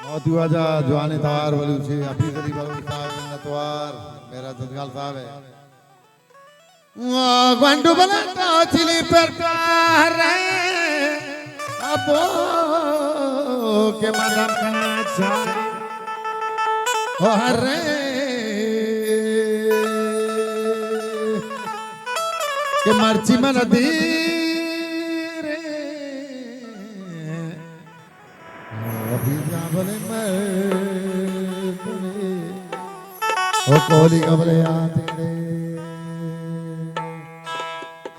बहुत ही वजह जवानी तवार बोली उसे अभी तरी बोलो साहब नतवार मेरा जदगाल साहब है ग्वांडू बना तो चिली पर कार अबो के मदम कना हरे के मर्ची मन दी रे अभी जाबले मैं ओ कोली कबले आते रे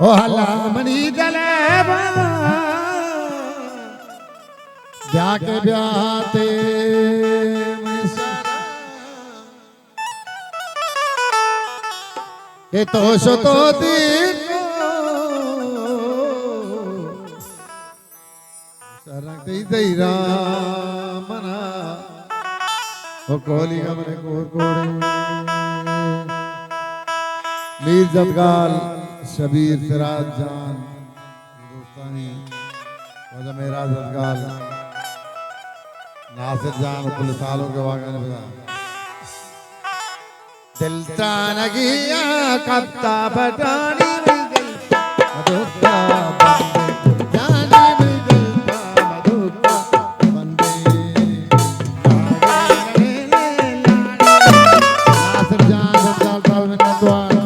ओ हल्ला मनी जलेबा जाके ब्याहते के तो शो तो तीर सरंगते ही रामना ओ कोली हमने कोर कोड़े मीर जदगाल शबीर सिराज जान दोस्तानी वजह मेरा जदगाल नासिर जान पुलिस सालों के वागन बजा दिल तानगिया कत्ता बटानी मधुका जानी दिल मधुका बंदे नासिर जान जदगाल साहब ने द्वार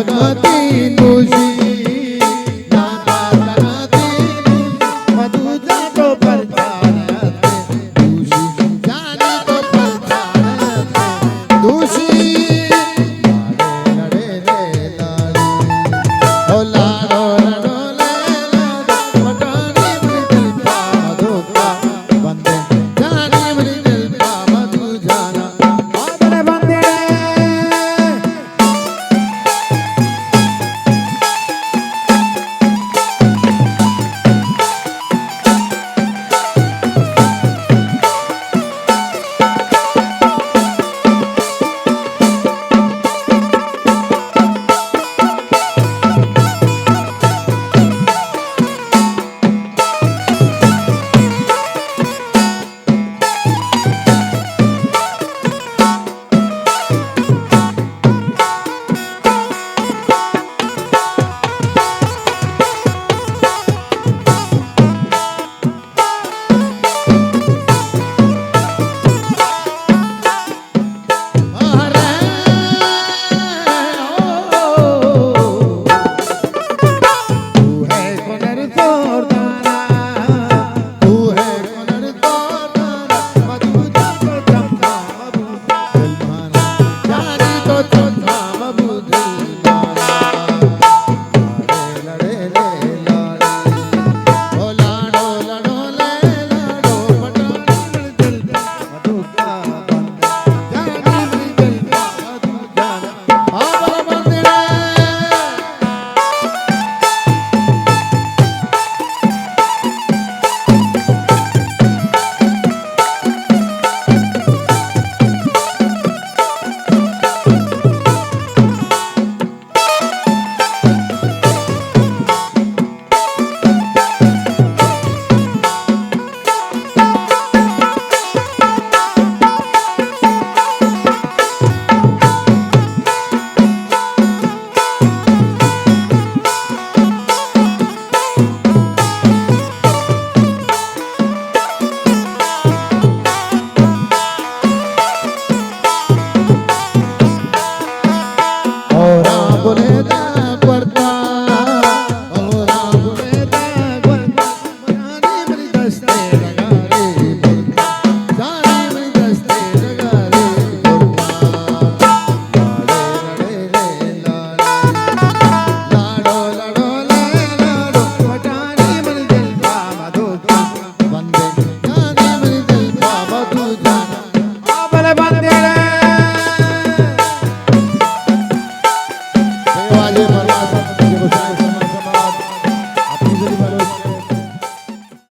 Gati Nushi